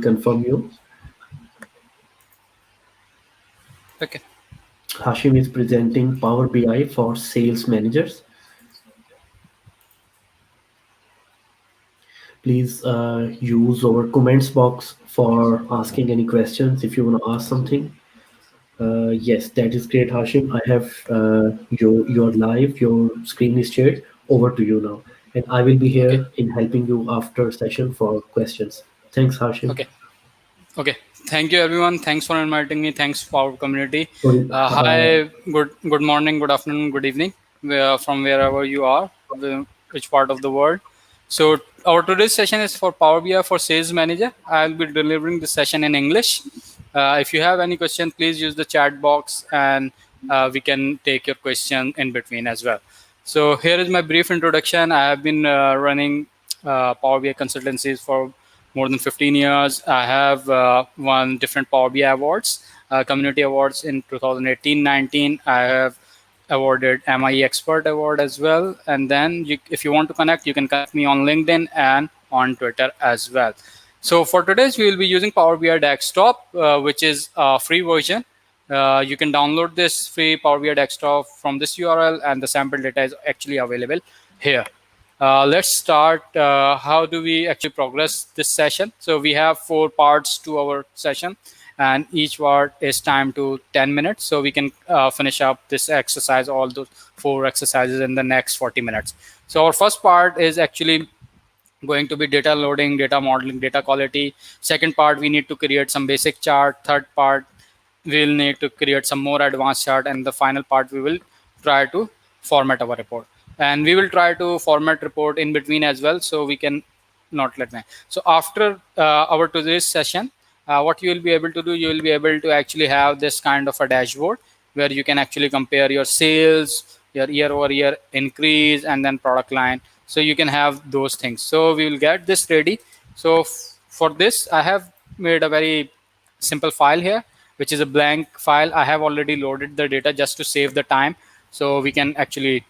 confirm you. Okay. Hashim is presenting Power BI for sales managers. Please use our comments box for asking any questions if you want to ask something. Yes, that is great, Hashim. I have your live, your screen is shared. Over to you now, and I will be Okay. here in helping you after session for questions. Thanks, Hashim. Okay. Okay. Thank you, everyone. Thanks for inviting me. Thanks for our community. Sorry, Hi. Good morning. Good afternoon. Good evening. From wherever you are, which part of the world. So our today's session is for Power BI for Sales Manager. I'll be delivering the session in English. If you have any question, please use the chat box, and we can take your question in between as well. So here is my brief introduction. I have been running Power BI consultancies for more than 15 years. I have won different Power BI awards, community awards in 2018-19. I have awarded MIE Expert Award as well. And then if you want to connect, you can connect me on LinkedIn and on Twitter as well. So for today's, we will be using Power BI Desktop, which is a free version. You can download this free Power BI Desktop from this URL, and the sample data is actually available here. Let's start. How do we actually progress this session? So we have 4 parts to our session, and each part is timed to 10 minutes. So we can finish up this exercise, all those 4 exercises in the next 40 minutes. So our first part is actually going to be data loading, data modeling, data quality. Second part, we need to create some basic chart. Third part, we'll need to create some more advanced chart. And the final part, we will try to format our report. And we will try to format report in between as well, so we can not let me. So after our today's session, what you will be able to do, you will be able to actually have this kind of a dashboard where you can actually compare your sales, your year over year increase, and then product line. So you can have those things. So we will get this ready. So for this, I have made a very simple file here, which is a blank file. I have already loaded the data just to save the time, so we can actually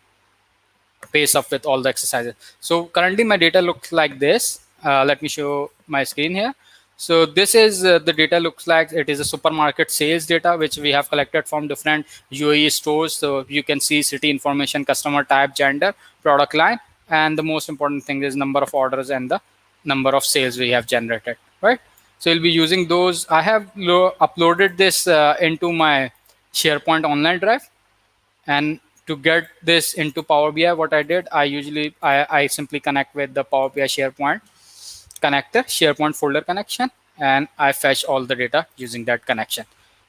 pace up with all the exercises. So currently my data looks like this. Let me show my screen here. So this is the data looks like. It is a supermarket sales data which we have collected from different UAE stores. So you can see city information, customer type, gender, product line, and the most important thing is number of orders and the number of sales we have generated, right? So we'll be using those. I have uploaded this into my SharePoint online drive, and to get this into Power BI, what I did, I simply connect with the Power BI SharePoint connector, SharePoint folder connection, and I fetch all the data using that connection.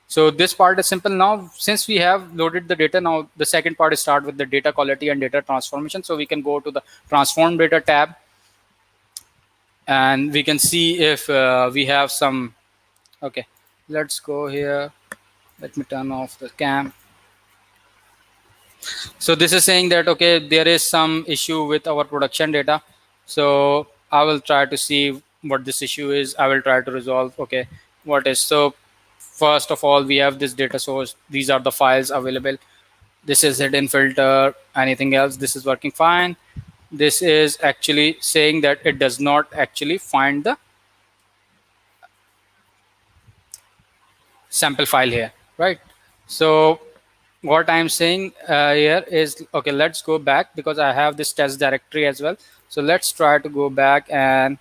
So this part is simple. Now, since we have loaded the data, now the second part is start with the data quality and data transformation. So we can go to the transform data tab, and we can see if we have some. Okay, let's go here. Let me turn off the cam. So this is saying that, okay, there is some issue with our production data. So I will try to see what this issue is. I will try to resolve, okay, what is. So first of all, we have this data source. These are the files available. This is hidden filter, anything else. This is working fine. This is actually saying that it does not actually find the sample file here, right? So what I'm saying here is, okay, let's go back because I have this test directory as well. So let's try to go back and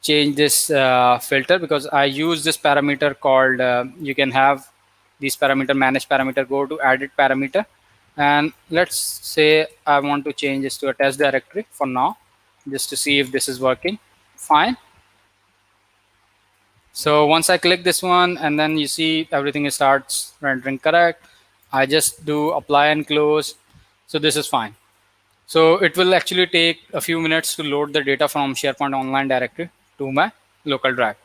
change this filter, because I use this parameter called, you can have these parameter, manage parameter, go to edit parameter. And let's say I want to change this to a test directory for now, just to see if this is working fine. So once I click this one, and then you see everything starts rendering correct. I just do apply and close. So this is fine. So it will actually take a few minutes to load the data from SharePoint online directory to my local drive.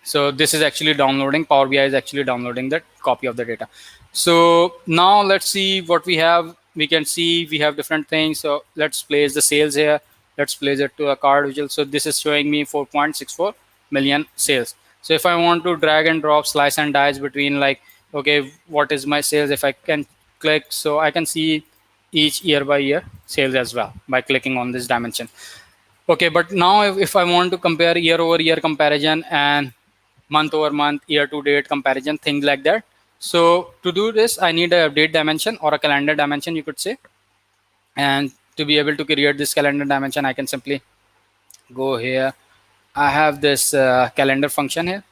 So this is actually downloading. Power BI is actually downloading that copy of the data. So now let's see what we have. We can see we have different things. So let's place the sales here. Let's place it to a card visual. So this is showing me 4.64 million sales. So if I want to drag and drop, slice and dice between, like, okay, what is my sales? If I can click, so I can see each year by year sales as well by clicking on this dimension. Okay, but now if I want to compare year over year comparison and month over month, year to date comparison, things like that. So to do this, I need a date dimension or a calendar dimension, you could say. And to be able to create this calendar dimension, I can simply go here. I have this calendar function here.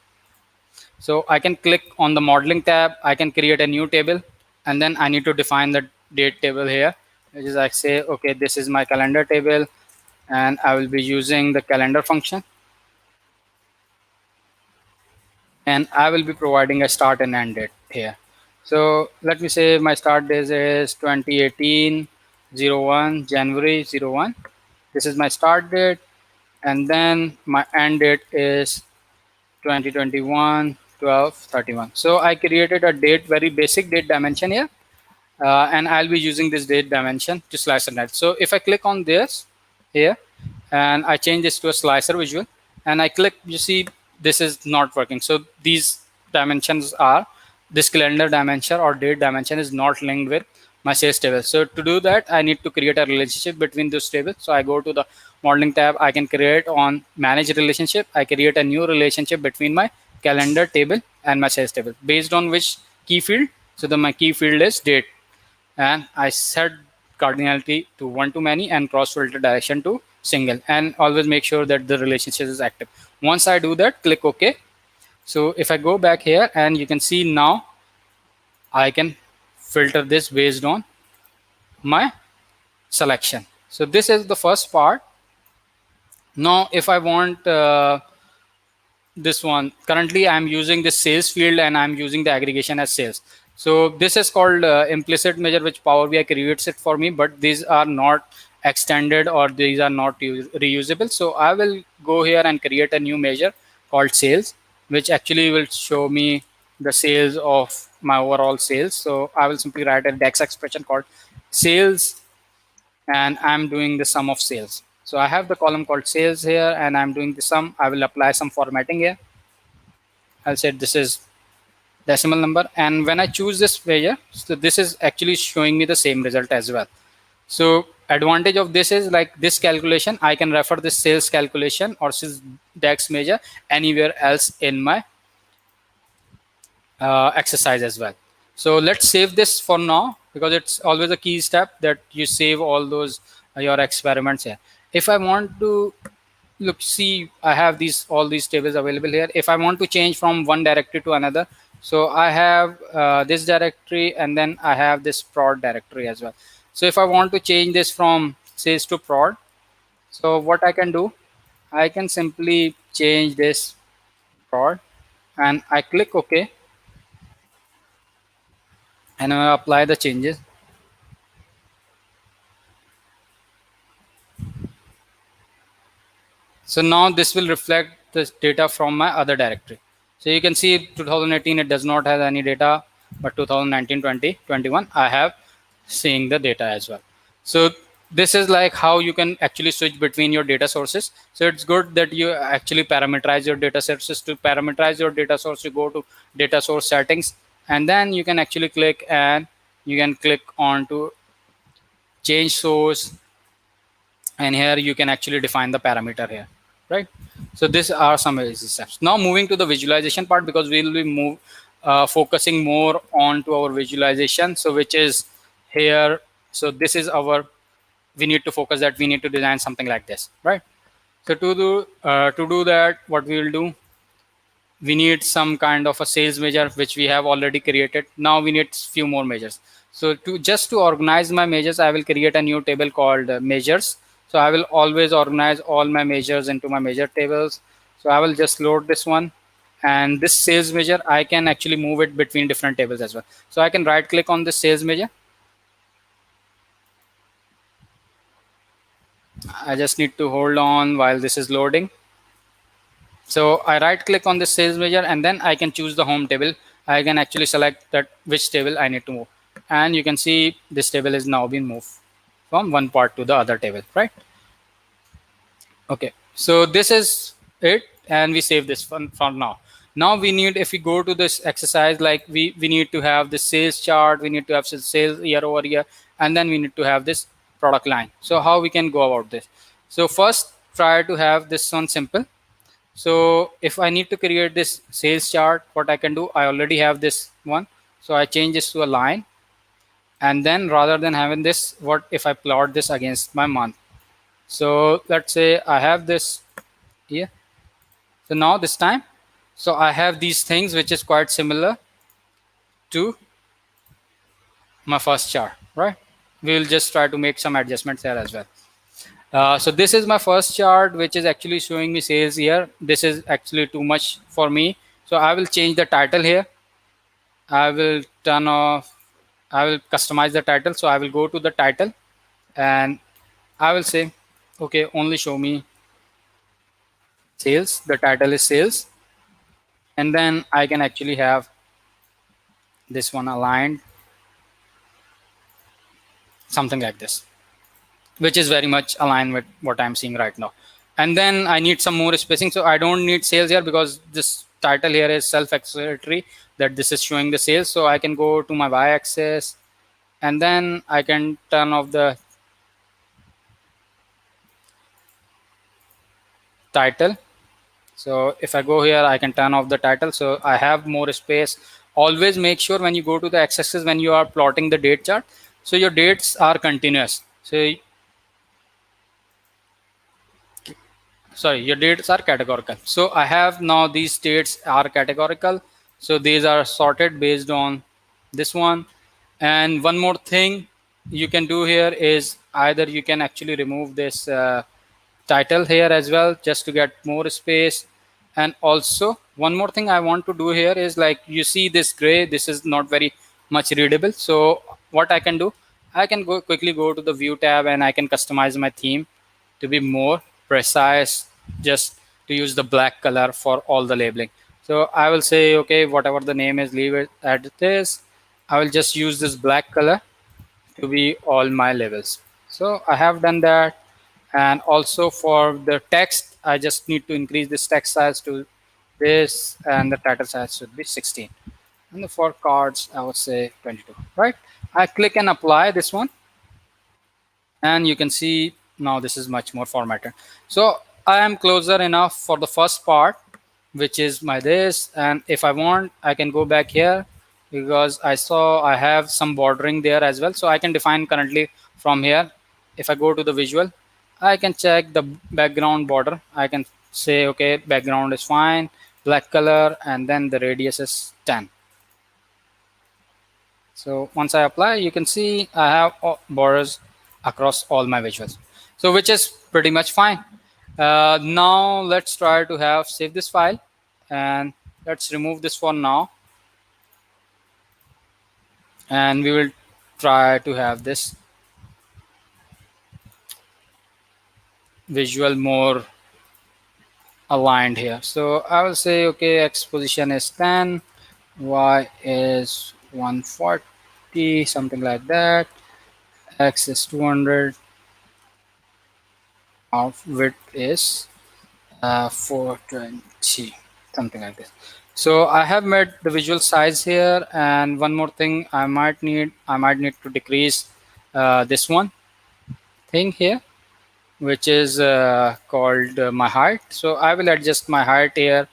So I can click on the modeling tab. I can create a new table, and then I need to define the date table here, which is I say, okay, this is my calendar table, and I will be using the calendar function, and I will be providing a start and end date here. So let me say my start date is 2018 01 January 01. This is my start date, and then my end date is 2021 12/31. So I created a date, very basic date dimension here, and I'll be using this date dimension to slice and dice. So if I click on this here and I change this to a slicer visual and I click, you see this is not working. So these dimensions are, this calendar dimension or date dimension is not linked with my sales table. So to do that, I need to create a relationship between those tables. So I go to the modeling tab, I can create on manage relationship. I create a new relationship between my calendar table and my sales table based on which key field. So my key field is date, and I set cardinality to one to many and cross filter direction to single, and always make sure that the relationship is active. Once I do that, click OK. So if I go back here, and you can see now I can filter this based on my selection. So this is the first part. Now if I want this one, currently I'm using the sales field and I'm using the aggregation as sales. So this is called implicit measure, which Power BI creates it for me, but these are not extended or these are not reusable. So I will go here and create a new measure called sales, which actually will show me the sales of my overall sales. So I will simply write a DAX expression called sales, and I'm doing the sum of sales. So I have the column called sales here, and I'm doing the sum. I will apply some formatting here. I'll say this is decimal number, and when I choose this measure, so this is actually showing me the same result as well. So advantage of this is, like this calculation, I can refer this sales calculation or sales DAX measure anywhere else in my exercise as well. So let's save this for now, because it's always a key step that you save all those your experiments here. If I want to look, see, I have these all these tables available here. If I want to change from one directory to another, so I have this directory, and then I have this prod directory as well. So if I want to change this from sales to prod, so what I can do, I can simply change this prod, and I click OK, and I apply the changes. So now this will reflect this data from my other directory. So you can see 2018 it does not have any data, but 2019, 20, 21 I have seeing the data as well. So this is like how you can actually switch between your data sources. So it's good that you actually parameterize your data sources. To parameterize your data source, you go to data source settings, and then you can actually click, and you can click on to change source, and here you can actually define the parameter here, right? So these are some basic steps. Now moving to the visualization part, because we will be focusing more on to our visualization, so which is here. So this is our, we need to focus that we need to design something like this, right? So to do that, what we will do, we need some kind of a sales measure which we have already created. Now we need few more measures. So to just to organize my measures, I will create a new table called measures. So I will always organize all my measures into my measure tables. So I will just load this one, and this sales measure I can actually move it between different tables as well. So I can right click on this sales measure. I just need to hold on while this is loading. So I right click on the sales measure, and then I can choose the home table. I can actually select that which table I need to move. And you can see this table is now being moved from one part to the other table, right? Okay, so this is it, and we save this one for now. Now we need, if we go to this exercise, like we need to have the sales chart, we need to have sales year over year, and then we need to have this product line. So how we can go about this? So first try to have this one simple. So if I need to create this sales chart, what I can do, I already have this one. So I change this to a line. And then rather than having this, what if I plot this against my month? So let's say I have this here. So now this time, so I have these things which is quite similar to my first chart, right? We will just try to make some adjustments here as well. So this is my first chart, which is actually showing me sales here. This is actually too much for me. So I will change the title here. I will turn off, I will customize the title. So I will go to the title and I will say, okay, only show me sales. The title is sales. And then I can actually have this one aligned, something like this, which is very much aligned with what I'm seeing right now. And then I need some more spacing. So I don't need sales here because this title here is self-explanatory that this is showing the sales. So I can go to my y-axis and then I can turn off the title. So if I go here, I can turn off the title. So I have more space. Always make sure when you go to the x-axis, when you are plotting the date chart, so your dates are continuous. So sorry, your dates are categorical. So I have now these dates are categorical. So these are sorted based on this one. And one more thing you can do here is either you can actually remove this title here as well just to get more space. And also one more thing I want to do here is, like, you see this gray, this is not very much readable. So what I can do, I can go quickly go to the view tab and I can customize my theme to be more precise, just to use the black color for all the labeling. So I will say, okay, whatever the name is, leave it at this. I will just use this black color to be all my labels. So I have done that. And also for the text, I just need to increase this text size to this, and the title size should be 16. And for cards, I would say 22, right? I click and apply this one, and you can see now this is much more formatted. So I am closer enough for the first part, which is my this. And if I want, I can go back here because I saw I have some bordering there as well. So I can define currently from here. If I go to the visual, I can check the background border. I can say, okay, background is fine, black color, and then the radius is 10. So once I apply, you can see I have borders across all my visuals. So which is pretty much fine. Now let's try to have save this file, and let's remove this for now. And we will try to have this visual more aligned here. So I will say, okay, X position is 10, Y is 140, something like that. X is 200, of width is 420, something like this. So I have made the visual size here. And one more thing I might need to decrease this one thing here, which is called my height. So I will adjust my height here.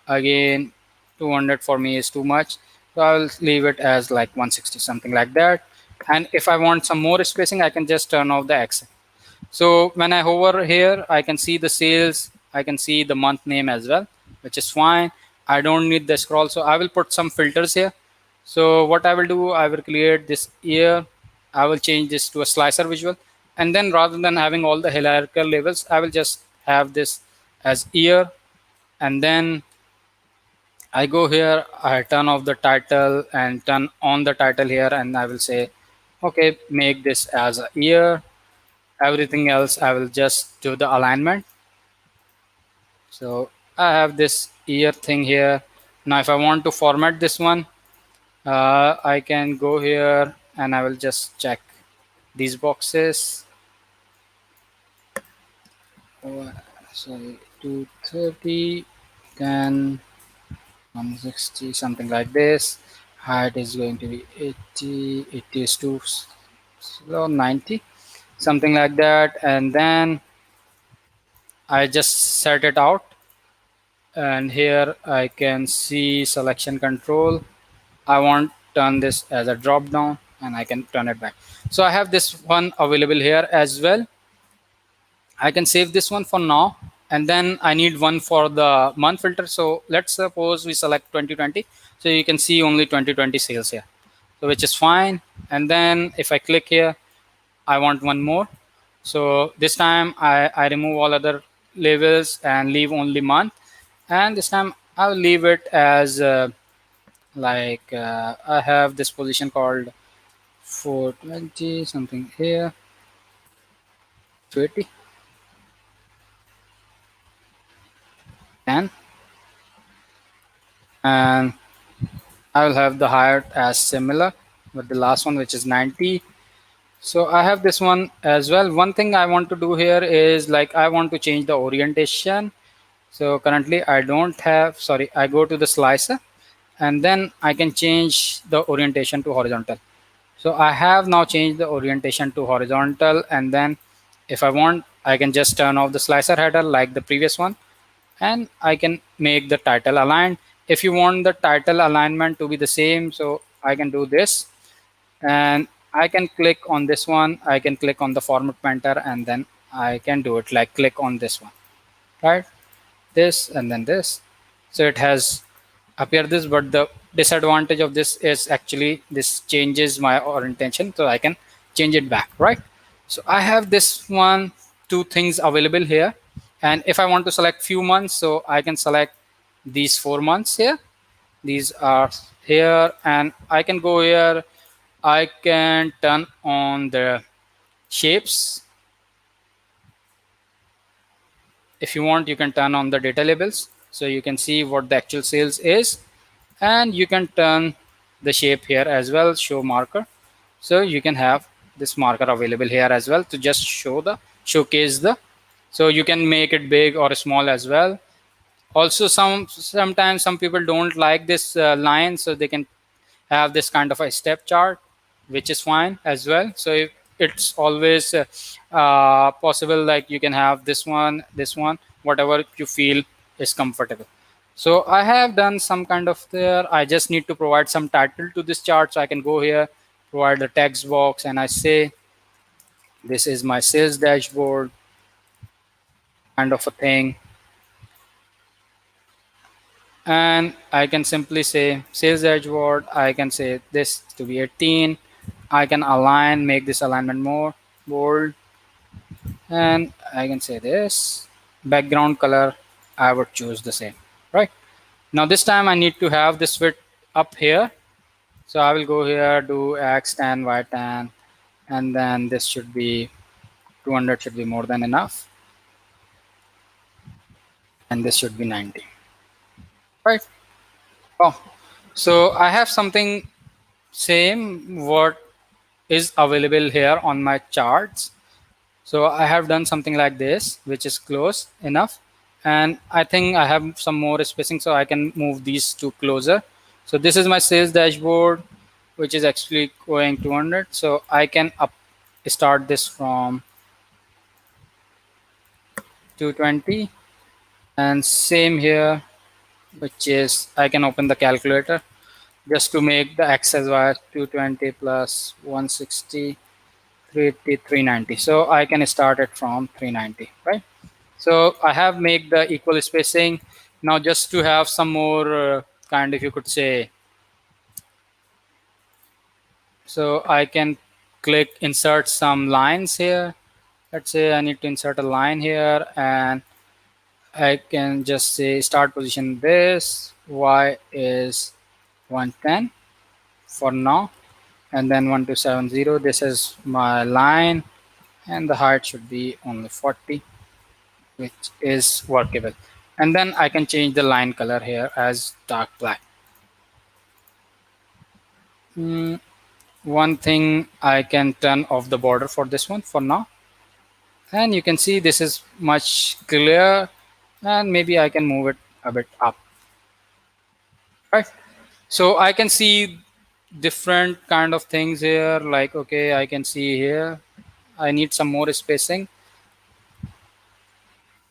Again, 200 for me is too much, so I'll leave it as like 160, something like that. And if I want some more spacing, I can just turn off the X. So when I hover here, I can see the sales, I can see the month name as well, which is fine. I don't need the scroll, so I will put some filters here. So what I will do, I will create this year. I will change this to a slicer visual. And then rather than having all the hierarchical labels, I will just have this as year. And then I go here, I turn off the title and turn on the title here. And I will say, okay, make this as a year. Everything else I will just do the alignment. So I have this year thing here. Now if I want to format this one, I can go here and I will just check these boxes. Sorry, 230, 10, 160, something like this. Height is going to be 80, 80 is too slow, 90, something like that. And then I just set it out, and here I can see selection control. I want turn this as a drop down, and I can turn it back. So I have this one available here as well. I can save this one for now, and then I need one for the month filter. So let's suppose we select 2020. So you can see only 2020 sales here, so which is fine. And then if I click here, I want one more. So this time I remove all other labels and leave only month. And this time I'll leave it as I have this position called 420 something here, 280, 10, and I will have the height as similar with the last one, which is 90. So I have this one as well. One thing I want to do here is like I want to change the orientation. So currently I don't have, sorry, I go to the slicer and then I can change the orientation to horizontal. So I have now changed the orientation to horizontal, and then if I want, I can just turn off the slicer header like the previous one, and I can make the title aligned. If you want the title alignment to be the same, so I can do this, and I can click on this one. I can click on the format painter, and then I can do it like click on this one, right? This and then this. So it has appeared this, but the disadvantage of this is actually this changes my orientation, so I can change it back, right? So I have this one, two things available here. And if I want to select few months, so I can select these 4 months here. These are here, and I can go here. I can turn on the shapes. If you want, you can turn on the data labels, so you can see what the actual sales is. And you can turn the shape here as well, show marker. So you can have this marker available here as well to just showcase the, so you can make it big or small as well. Also sometimes some people don't like this line, so they can have this kind of a step chart, which is fine as well. So if it's always possible, like you can have this one, whatever you feel is comfortable. So I have done some kind of there. I just need to provide some title to this chart. So I can go here, provide the text box, and I say, this is my sales dashboard kind of a thing. And I can simply say sales dashboard. I can say this to be 18. I can align, make this alignment more bold, and I can say this background color. I would choose the same, right? Now this time I need to have this width up here. So I will go here, do X tan, Y tan, and then this should be 200 should be more than enough, and this should be 90, right? Oh, so I have something same what is available here on my charts. So I have done something like this, which is close enough. And I think I have some more spacing, so I can move these two closer. So this is my sales dashboard, which is actually going 200. So I can start this from 220. And same here, which is I can open the calculator just to make the x as y 220 plus 160, 380, 390. So I can start it from 390, right? So I have made the equal spacing. Now just to have some more kind, if you could say, so I can click insert some lines here. Let's say I need to insert a line here, and I can just say start position this, Y is 110 for now, and then 1270. This is my line, and the height should be only 40, which is workable. And then I can change the line color here as dark black. One thing, I can turn off the border for this one for now. And you can see this is much clear, and maybe I can move it a bit up. Right. So I can see different kind of things here. Like, okay, I can see here, I need some more spacing.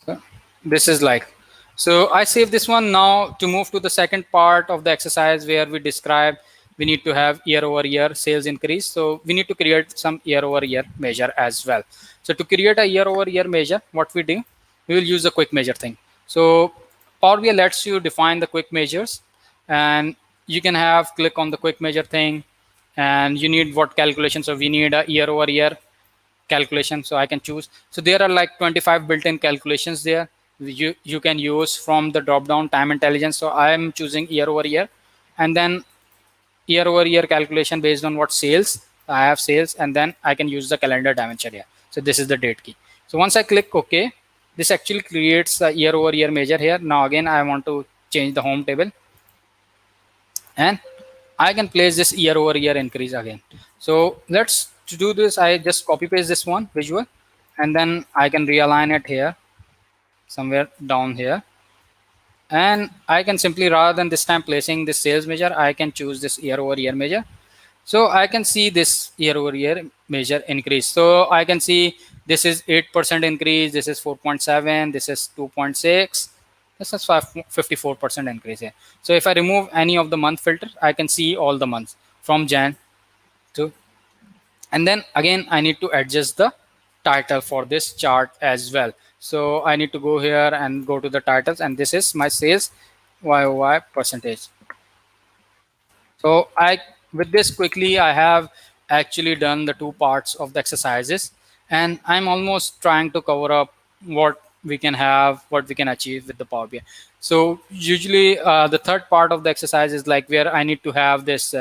So this is like. So I save this one. Now to move to the second part of the exercise where we describe we need to have year over year sales increase. So we need to create some year over year measure as well. So to create a year over year measure, what we do, we will use the quick measure thing. So Power BI lets you define the quick measures, and you can have click on the quick measure thing, and you need what calculation. So we need a year over year calculation, so I can choose. So there are like 25 built-in calculations there you can use from the drop down time intelligence. So I am choosing year over year, and then year over year calculation based on what sales I have sales, and then I can use the calendar dimension here. So this is the date key. So once I click OK, this actually creates a year over year measure here. Now again I want to change the home table, and I can place this year over year increase again. So let's to do this, I just copy paste this one visual, and then I can realign it here somewhere down here. And I can simply, rather than this time placing this sales measure, I can choose this year over year measure. So I can see this year over year measure increase. So I can see this is 8% increase, this is 4.7, this is 2.6, this is 54% increase here. So if I remove any of the month filter, I can see all the months from Jan to, and then again I need to adjust the title for this chart as well. So I need to go here and go to the titles, and this is my sales YOY percentage. So I, with this quickly, I have actually done the two parts of the exercises, and I'm almost trying to cover up what we can have, what we can achieve with the Power BI. So usually the third part of the exercise is like where I need to have this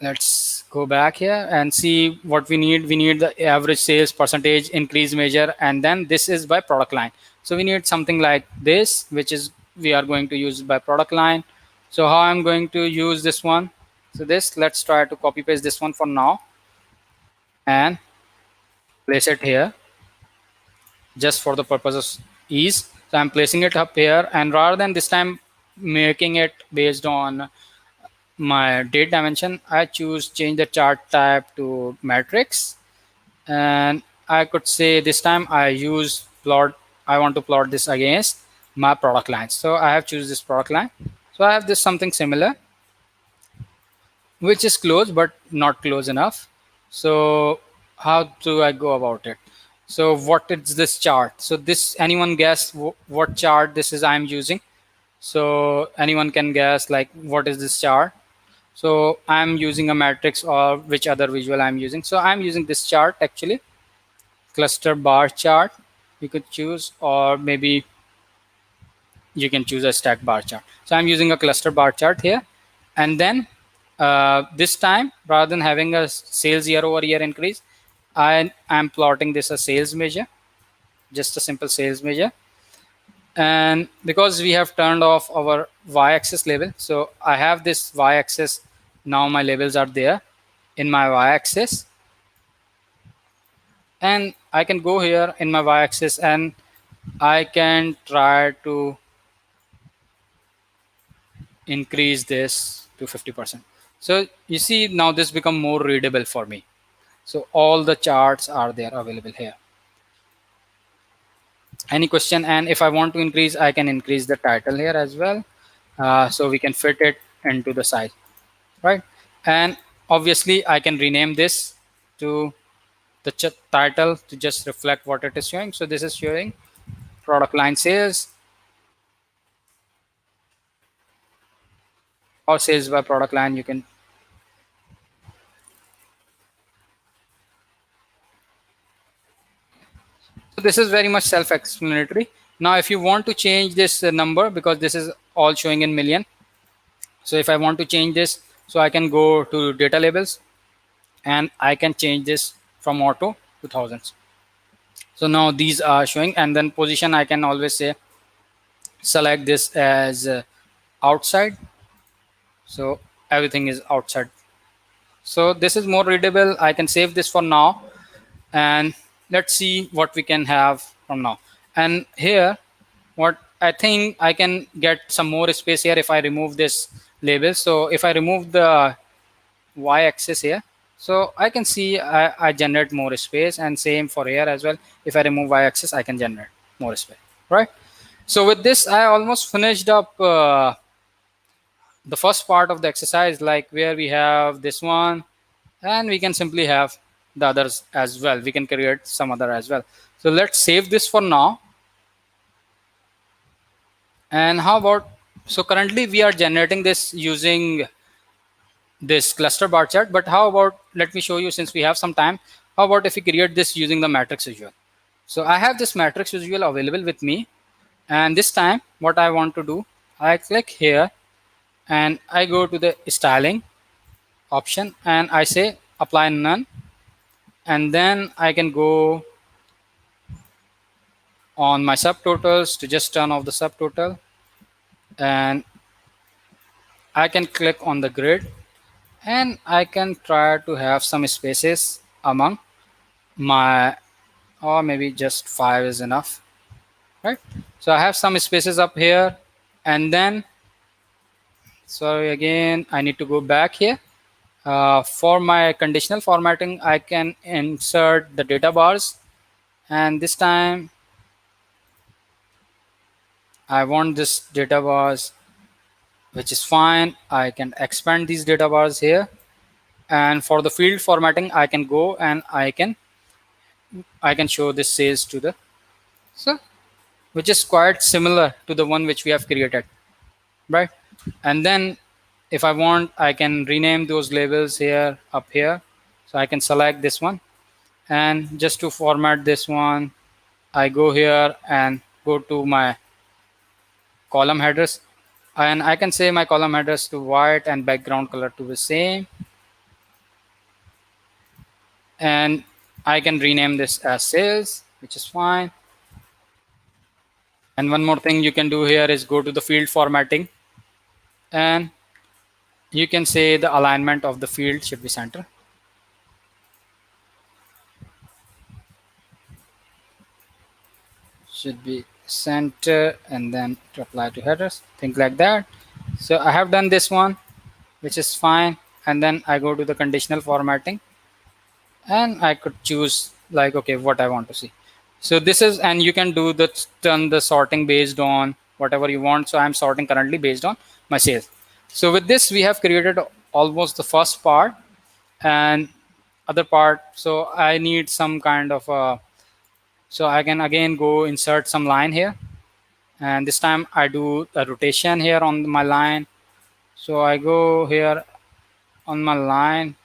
let's go back here and see what we need. We need the average sales percentage increase measure, and then this is by product line. So we need something like this, which is we are going to use by product line. So how I'm going to use this one, so this, let's try to copy paste this one for now and place it here just for the purpose of ease. So I'm placing it up here, and rather than this time making it based on my date dimension, I choose change the chart type to matrix, and I could say this time I use plot. I want to plot this against my product line. So I have choose this product line. So I have this something similar, which is close but not close enough. So how do I go about it? So what is this chart? So this, anyone guess what chart this is I'm using? So anyone can guess like what is this chart? So I'm using a matrix, or which other visual I'm using. So I'm using this chart actually, cluster bar chart you could choose, or maybe you can choose a stack bar chart. So I'm using a cluster bar chart here. And then this time, rather than having a sales year over year increase, I am plotting this a sales measure, just a simple sales measure. And because we have turned off our y-axis label, so I have this y-axis. Now my labels are there in my y-axis, and I can go here in my y-axis and I can try to increase this to 50%. So you see now this become more readable for me. So all the charts are there available here. Any question? And if I want to increase, I can increase the title here as well. So we can fit it into the size, right? And obviously I can rename this to the title to just reflect what it is showing. So this is showing product line sales, or sales by product line. You can. So this is very much self-explanatory. Now, if you want to change this number, because this is all showing in million. So if I want to change this, so I can go to data labels and I can change this from auto to thousands. So now these are showing, and then position, I can always say, select this as outside. So everything is outside. So this is more readable. I can save this for now, and let's see what we can have from now. And here, what I think I can get some more space here if I remove this label. So if I remove the y-axis here, So I can see I generate more space, and same for here as well. If I remove y-axis, I can generate more space, right? So with this, I almost finished up the first part of the exercise, like where we have this one, and we can simply have the others as well. We can create some other as well. So let's save this for now. And how about, so currently we are generating this using this cluster bar chart, but how about, let me show you, since we have some time, how about if we create this using the matrix visual? So I have this matrix visual available with me, and this time what I want to do, I click here and I go to the styling option and I say apply none, and then I can go on my subtotals to just turn off the subtotal, and I can click on the grid, and I can try to have some spaces among my, or maybe just 5 is enough, right? So I have some spaces up here, and then, sorry, again I need to go back here. For my conditional formatting, I can insert the data bars, and this time I want this data bars, which is fine. I can expand these data bars here, and for the field formatting, I can go and I can show this sales to the, so which is quite similar to the one which we have created, right? And then if I want, I can rename those labels here up here. So I can select this one, and just to format this one, I go here and go to my column headers, and I can say my column headers to white and background color to the same, and I can rename this as sales, which is fine. And one more thing you can do here is go to the field formatting, and you can say the alignment of the field should be center, and then to apply to headers, things like that. So I have done this one, which is fine, and then I go to the conditional formatting, and I could choose like, okay, what I want to see. So this is, and you can do the turn the sorting based on whatever you want. So I'm sorting currently based on my sales. So with this, we have created almost the first part and other part. So I need some kind of so I can again go insert some line here, and this time I do a rotation here on my line. So I go here on my line,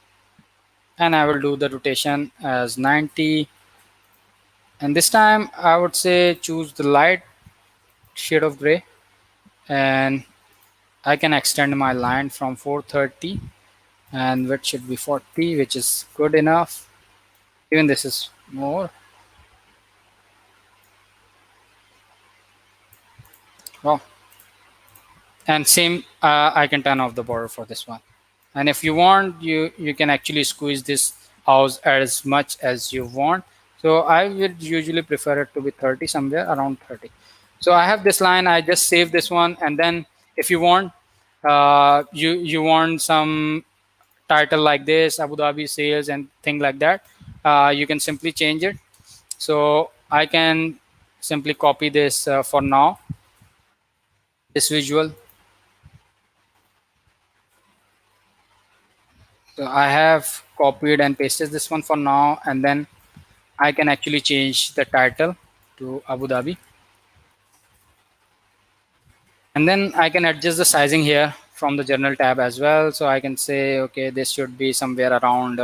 and I will do the rotation as 90, and this time I would say choose the light shade of gray, and I can extend my line from 430, and width should be 40, which is good enough. Even this is more. Well, and same, I can turn off the border for this one, and if you want, you can actually squeeze this out as much as you want. So I would usually prefer it to be 30, somewhere around 30. So I have this line, I just save this one, and then if you want, you want some title like this, Abu Dhabi sales and thing like that, you can simply change it. So I can simply copy this for now, this visual. So I have copied and pasted this one for now, and then I can actually change the title to Abu Dhabi, and then I can adjust the sizing here from the journal tab as well. So I can say, okay, this should be somewhere around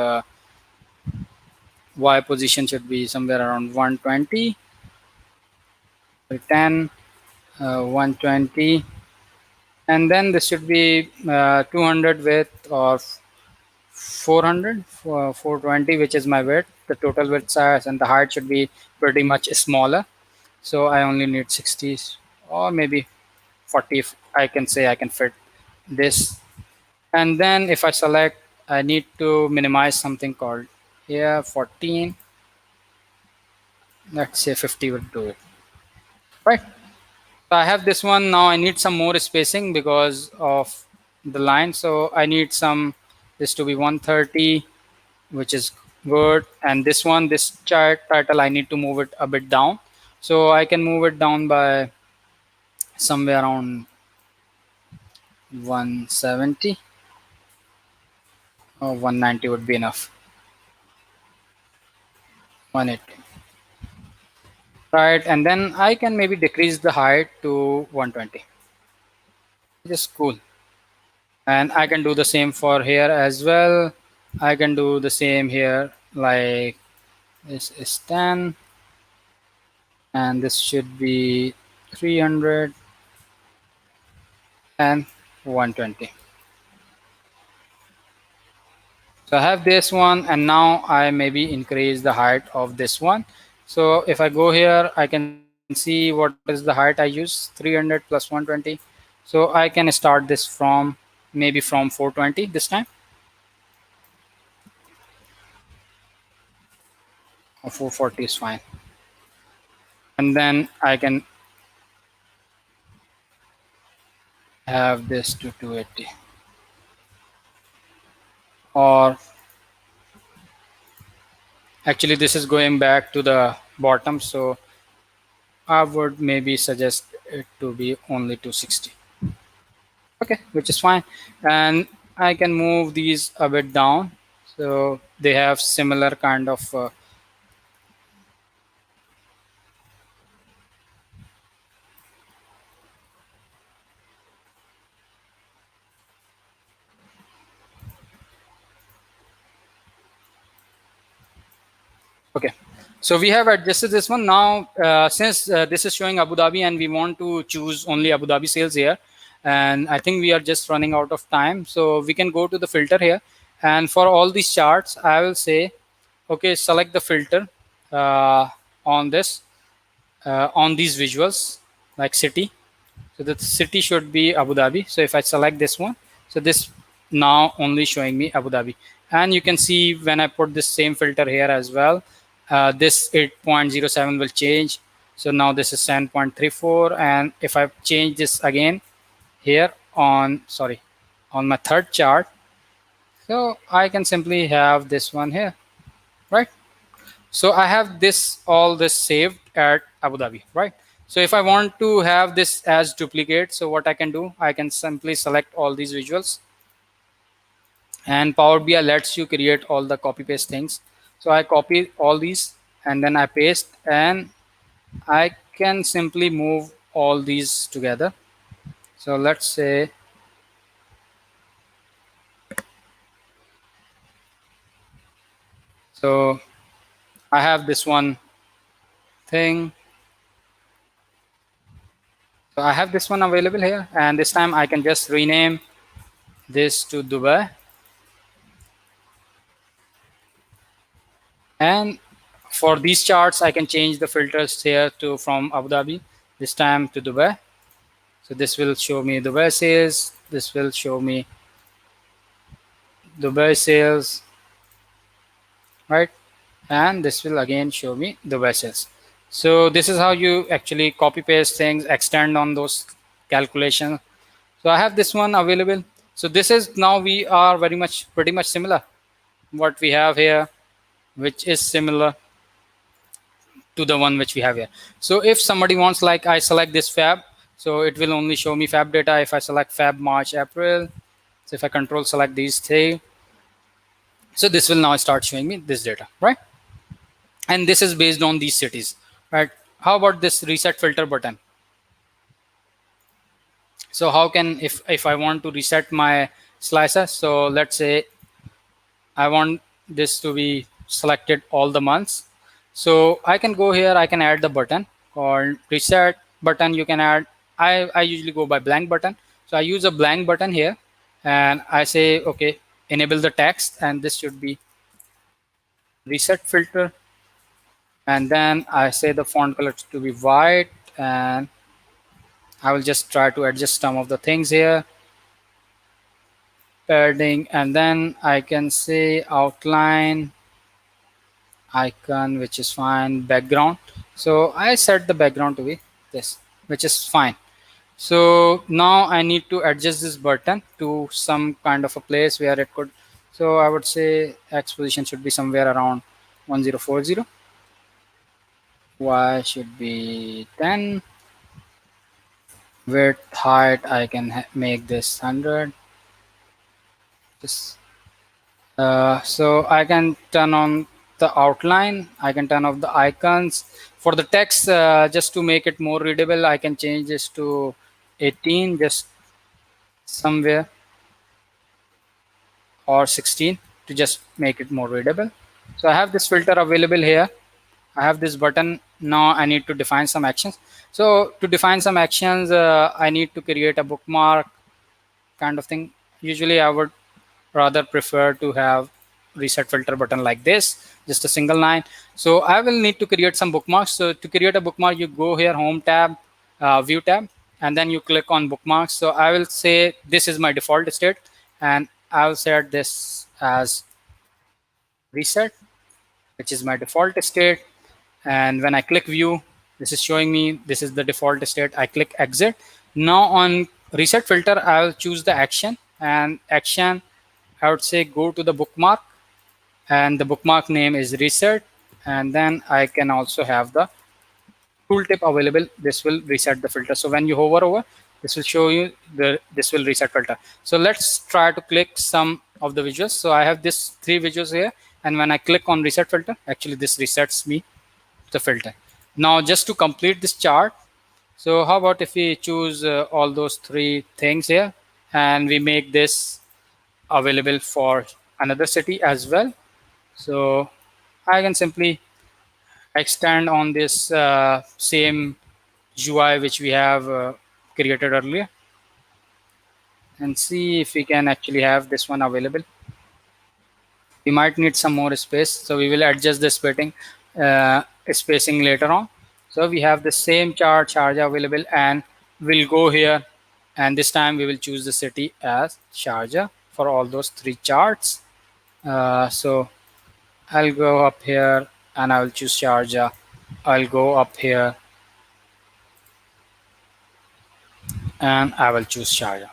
Y position should be somewhere around 120, 10, 120, and then this should be 200 width or 400, 420, which is my width, the total width size, and the height should be pretty much smaller. So I only need 60 or maybe 40. If I can say I can fit this, and then if I select, I need to minimize something called here 14. Let's say 50 would do it, right? So I have this one now. I need some more spacing because of the line, so I need some this to be 130, which is good. And this one, this chart title, I need to move it a bit down. So I can move it down by somewhere around 170 or 190 would be enough. 180. Right, and then I can maybe decrease the height to 120. Just cool. And I can do the same for here as well. I can do the same here, like this is 10 and this should be 300 and 120. So I have this one, and now I maybe increase the height of this one. So if I go here, I can see what is the height I use, 300 plus 120. So I can start this from maybe from 420 this time, or 440 is fine. And then I can have this to 280, or actually this is going back to the bottom, so I would maybe suggest it to be only 260. Okay, which is fine. And I can move these a bit down, so they have similar kind of okay. So we have adjusted this one now. Since this is showing Abu Dhabi and we want to choose only Abu Dhabi sales here, and I think we are just running out of time, so we can go to the filter here. And for all these charts, I will say, okay, select the filter on this, on these visuals, like city. So the city should be Abu Dhabi. So if I select this one, so this now only showing me Abu Dhabi. And you can see when I put this same filter here as well, this 8.07 will change. So now this is 7.34. And if I change this again here on, sorry, on my third chart, so I can simply have this one here, right? So I have this, all this saved at Abu Dhabi, right? So if I want to have this as duplicate, so what I can do, I can simply select all these visuals, and Power BI lets you create all the copy paste things. So I copy all these and then I paste, and I can simply move all these together. So let's say, so I have this one thing. So I have this one available here, and this time I can just rename this to Dubai. And for these charts, I can change the filters here to from Abu Dhabi, this time to Dubai. So this will show me Dubai sales. This will show me Dubai sales, right? And this will again show me Dubai sales. So this is how you actually copy paste things, extend on those calculations. So I have this one available. So this is, now we are very much, pretty much similar what we have here, which is similar to the one which we have here. So if somebody wants, like I select this Fab, so it will only show me Fab data. If I select Fab, March, April, so if I control select these three, so this will now start showing me this data, right? And this is based on these cities, right? How about this reset filter button? So how can, if I want to reset my slicer, so let's say I want this to be selected all the months. So I can go here, I can add the button called reset button. You can add, I usually go by blank button. So I use a blank button here, and I say, okay, enable the text, and this should be reset filter. And then I say the font color to be white, and I will just try to adjust some of the things here, padding, and then I can say outline, icon, which is fine, background. So I set the background to be this, which is fine. So now I need to adjust this button to some kind of a place where it could, So I would say X position should be somewhere around 1040. Y should be 10. Width, height, I can make this 100. This, so I can turn on the outline. I can turn off the icons. For the text, just to make it more readable, I can change this to 18, just somewhere, or 16 to just make it more readable. So I have this filter available here. I have this button. Now I need to define some actions. So to define some actions, I need to create a bookmark kind of thing. Usually I would rather prefer to have reset filter button like this, just a single line. So I will need to create some bookmarks. So to create a bookmark, you go here, home tab, view tab, and then you click on bookmarks. So I will say this is my default state, and I'll set this as reset, which is my default state. And when I click view, this is showing me this is the default state. I click exit. Now on reset filter, I will choose the action, and action, I would say go to the bookmark, and the bookmark name is reset. And then I can also have the tooltip available. This will reset the filter. So when you hover over, this will show you this will reset filter. So let's try to click some of the visuals. So I have this 3 visuals here, and when I click on reset filter, actually this resets me the filter. Now just to complete this chart, so how about if we choose all those 3 things here, and we make this available for another city as well. So I can simply extend on this same UI which we have created earlier, and see if we can actually have this one available. We might need some more space, so we will adjust the spacing later on. So we have the same charge available, and we'll go here, and this time we will choose the city as Sharjah for all those 3 charts. So I'll go up here and I will choose Sharjah. I'll go up here and I will choose Sharjah.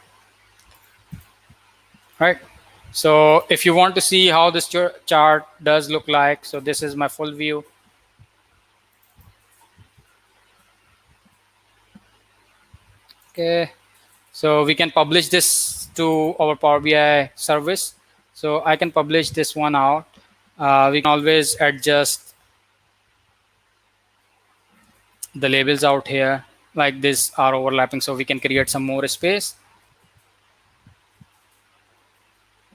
Right. So if you want to see how this chart does look like, so this is my full view. Okay. So we can publish this to our Power BI service. So I can publish this one out. We can always adjust the labels out here, like this are overlapping, so we can create some more space.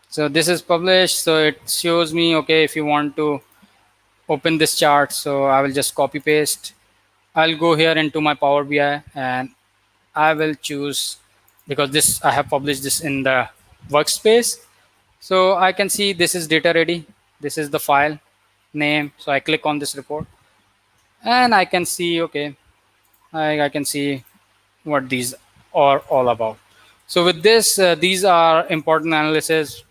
So this is published, so it shows me, okay, if you want to open this chart, so I will just copy paste. I'll go here into my Power BI, and I will choose, because this I have published this in the workspace. So I can see this is data ready. This is the file name. So I click on this report, and I can see, okay, I can see what these are all about. So with this, these are important analysis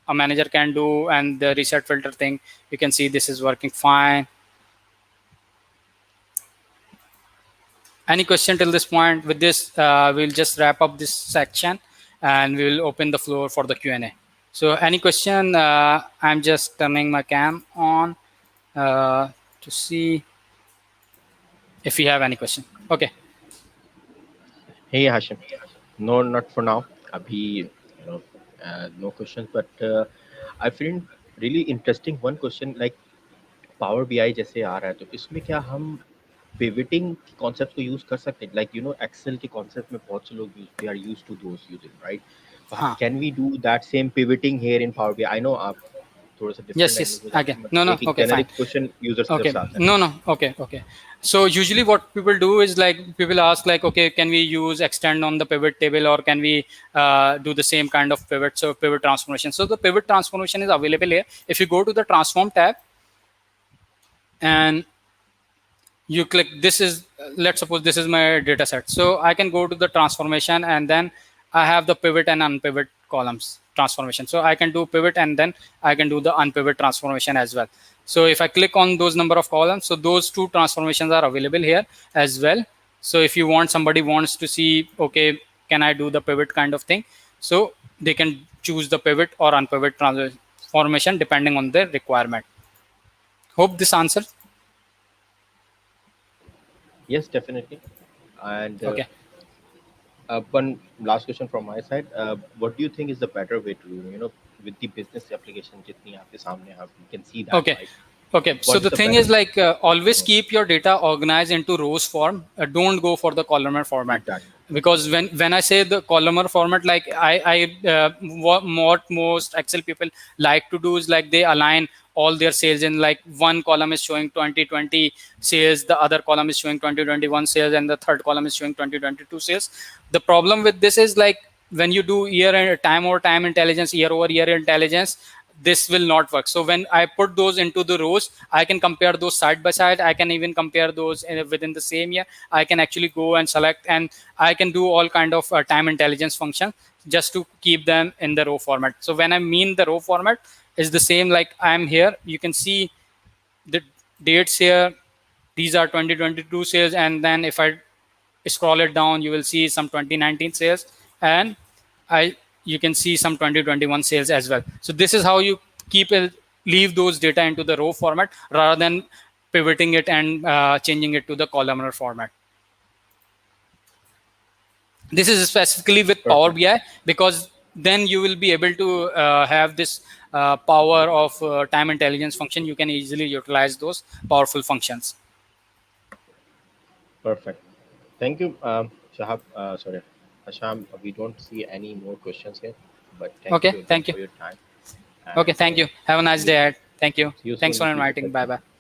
a manager can do, and the reset filter thing, you can see this is working fine. Any question till this point? With this, we'll just wrap up this section, and we will open the floor for the Q&A. So any question? I'm just turning my cam on to see if you have any question. Okay. Hey Hashim, no, not for now. Abhi, no questions. But I find really interesting one question, like Power BI जैसे आ रहा है, तो इसमें क्या हम pivoting concepts को use कर सकते हैं? Like Excel के concept में बहुत से लोग we are used to those using, right? So हाँ. can we do that same pivoting here in Power BI? I know आप थोड़ा सा different Yes, angles yes, में I जाते can. हैं, but No, no, एक okay, fine. generic question users की तरफ Okay, से आता है. no, no, okay, okay. So usually what people do is, like, people ask like, okay, can we use extend on the pivot table, or can we do the same kind of pivot? So pivot transformation. So the pivot transformation is available here. If you go to the transform tab and you click, this is, let's suppose this is my data set, so I can go to the transformation, and then I have the pivot and unpivot columns transformation. So I can do pivot, and then I can do the unpivot transformation as well. So if I click on those number of columns, so those 2 transformations are available here as well. So if you want, somebody wants to see, okay, can I do the pivot kind of thing, so they can choose the pivot or unpivot formation depending on the requirement. Hope this answers. Yes, definitely. And Okay. one last question from my side. What do you think is the better way to, with the business application, jitni aapke samne hai, you can see that, Okay. right? Okay. So What is the the thing better? is like always keep your data organized into rows form. Don't go for the columnar format, Exactly. because when I say the columnar format, like what most Excel people like to do is like they align all their sales in like one column is showing 2020 sales, the other column is showing 2021 sales, and the third column is showing 2022 sales. The problem with this is like when you do year and time over time intelligence, year over year intelligence, this will not work. So when I put those into the rows, I can compare those side by side. I can even compare those within the same year. I can actually go and select, and I can do all kind of time intelligence function just to keep them in the row format. So when I mean the row format is the same, like I'm here, you can see the dates here. These are 2022 sales, and then if I scroll it down, you will see some 2019 sales, and I you can see some 2021 sales as well. So this is how you keep it, leave those data into the row format rather than pivoting it and changing it to the columnar format. This is specifically with Power Perfect. BI, because then you will be able to have this power of time intelligence function. You can easily utilize those powerful functions. Perfect. Thank you, Shahab. Sorry, Hasham. We don't see any more questions here, but thank Okay, you again thank you. for your time. Okay, And thank you. Have a see nice you day, soon. Ed. Thank you. See you Thanks soon for in future. inviting. Thank Bye you. bye.